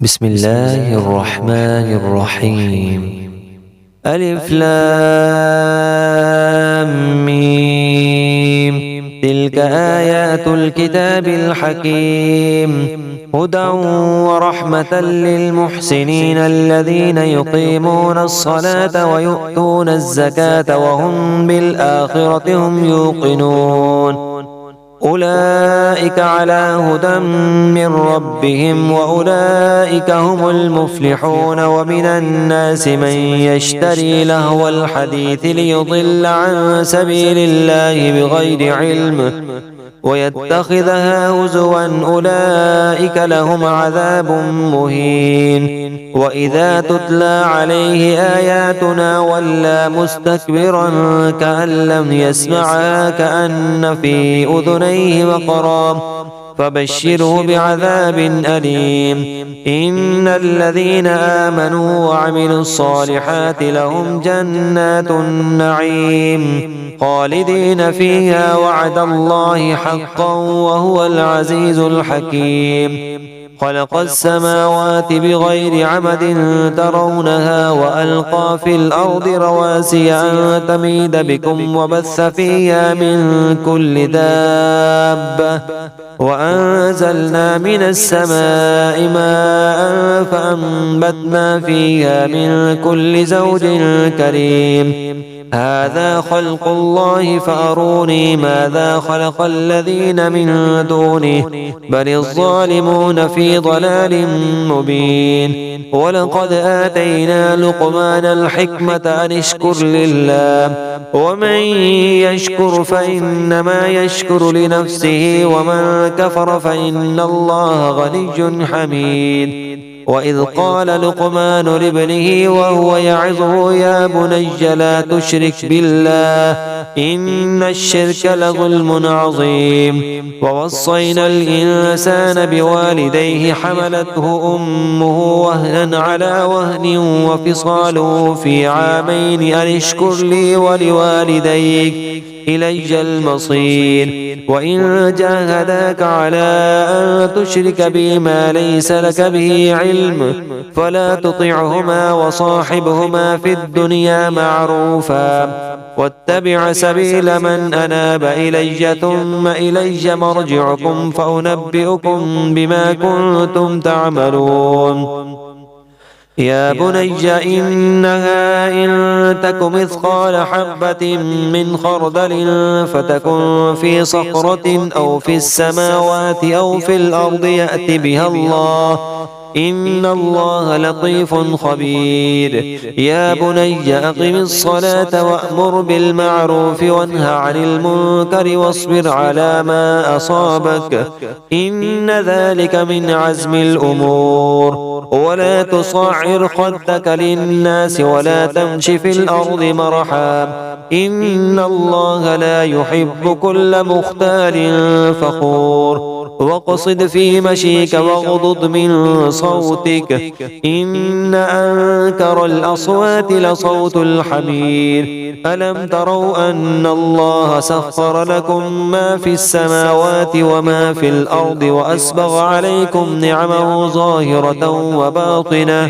بسم الله الرحمن الرحيم. ألف لام ميم. تلك آيات الكتاب الحكيم، هدى ورحمة للمحسنين الذين يقيمون الصلاة ويؤتون الزكاة وهم بالآخرة هم يوقنون. أولئك على هدى من ربهم وأولئك هم المفلحون. ومن الناس من يشتري لهو الحديث ليضل عن سبيل الله بغير علم ويتخذها هزوا، أولئك لهم عذاب مهين. وإذا تتلى عليه آياتنا ولى مستكبرا كأن لم يسمعها كأن في أذنيه وقرا، فبشره بعذاب أليم. إن الذين آمنوا وعملوا الصالحات لهم جنات النعيم خالدين فيها، وعد الله حقا وهو العزيز الحكيم. خلق السماوات بغير عمد ترونها وألقى في الأرض رواسي أن تميد بكم وبث فيها من كل دابة، وأنزلنا من السماء ماء فأنبتنا فيها من كل زوج كريم. هذا خلق الله فأروني ماذا خلق الذين من دونه، بل الظالمون في ضلال مبين. ولقد آتينا لقمان الحكمة أن اشكر لله، ومن يشكر فإنما يشكر لنفسه، ومن كفر فإن الله غني حميد. وإذ قال لقمان لابنه وهو يعظه يا بني لا تشرك بالله إن الشرك لظلم عظيم. ووصينا الإنسان بوالديه حملته أمه وهنا على وهن وفصاله في عامين أن اشكر لي ولوالديك إلي المصير. وإن جاهداك على أن تشرك بي ما ليس لك به علم فلا تطعهما وصاحبهما في الدنيا معروفا، واتبع سبيل من أناب إلي ثم إلي مرجعكم فأنبئكم بما كنتم تعملون. يا بني إنها إن تك مثقال حبة من خردل فتكن في صخرة أو في السماوات أو في الأرض يأت بها الله، إن الله لطيف خبير. يا بني أقم الصلاة وأمر بالمعروف وانه عن المنكر واصبر على ما أصابك، إن ذلك من عزم الأمور. ولا تصعر خدك للناس ولا تمش في الأرض مرحا، إن الله لا يحب كل مختال فخور. واقصد في مشيك واغضض من صوتك، إن أنكر الأصوات لصوت الحمير. ألم تروا أن الله سخر لكم ما في السماوات وما في الأرض وأسبغ عليكم نعمه ظاهرة وباطنة؟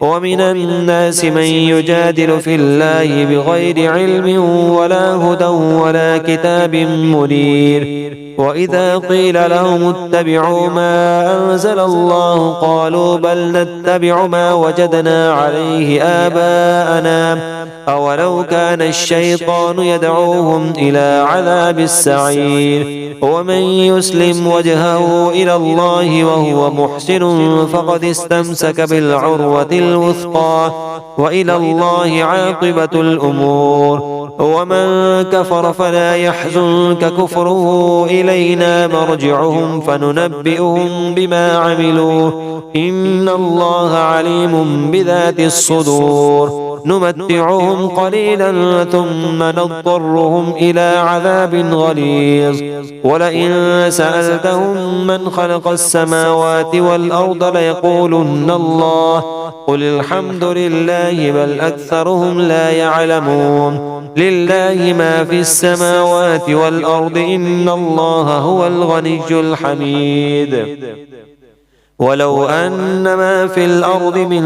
ومن الناس من يجادل في الله بغير علم ولا هدى ولا كتاب منير. وإذا قيل لهم اتبعوا ما أنزل الله قالوا بل نتبع ما وجدنا عليه آباءنا، أولو كان الشيطان يدعوهم إلى عذاب السعير. ومن يسلم وجهه إلى الله وهو محسن فقد استمسك بالعروة الوثقى، وإلى الله عاقبة الأمور. ومن كفر فلا يحزنك كفره إلينا مرجعهم فننبئهم بما عملوا، إن الله عليم بذات الصدور. نمتعهم قليلا ثم نضطرهم إلى عذاب غليظ. ولئن سألتهم من خلق السماوات والأرض ليقولن الله، قل الحمد لله بل أكثرهم لا يعلمون. لله ما في السماوات والأرض إن الله هو الغني الحميد. ولو أن ما في الأرض من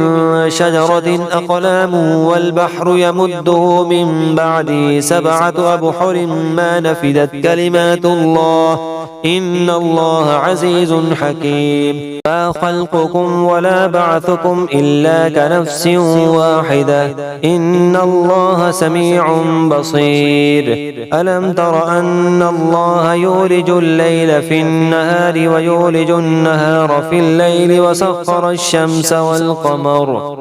شجرة أقلام والبحر يمده من بعده 7 أبحر ما نفدت كلمات الله إن الله عزيز حكيم ما خلقكم ولا بعثكم إلا كنفس واحدة إن الله سميع بصير ألم تر أن الله يولج الليل في النهار ويولج النهار في الليل وسخر الشمس والقمر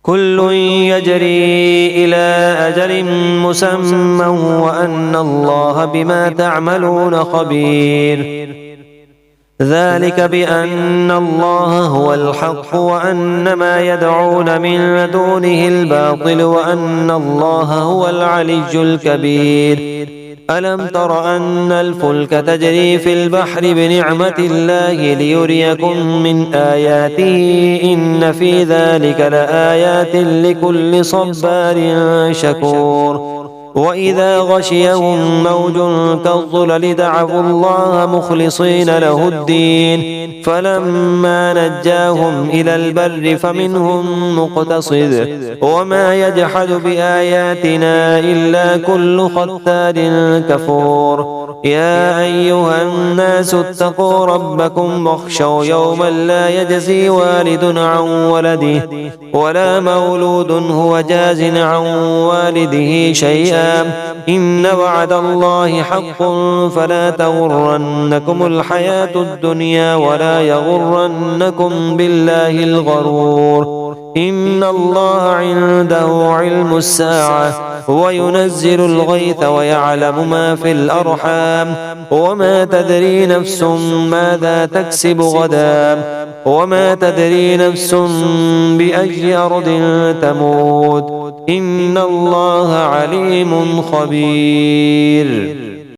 كل يجري إلى أجل مسمى وأن الله بما تعملون خبير ذلك بأن الله هو الحق وأن ما يدعون من دونه الباطل وأن الله هو العلي الكبير ألم تر أن الفلك تجري في البحر بنعمة الله ليريكم من آياته إن في ذلك لآيات لكل صبار شكور وإذا غشيهم موج كالظلل دعوا الله مخلصين له الدين فلما نجاهم إلى البر فمنهم مقتصد وما يجحد بآياتنا إلا كل ختار كفور يا أيها الناس اتقوا ربكم واخشوا يوما لا يجزي والد عن ولده ولا مولود هو جاز عن والده شيئا إن وعد الله حق فلا تغرنكم الحياة الدنيا ولا يغرنكم بالله الغرور إن الله عنده علم الساعة وينزل الغيث ويعلم ما في الأرحام وما تدري نفس ماذا تكسب غدا وما تدري نفس بأي أرض تموت إن الله عليم خبير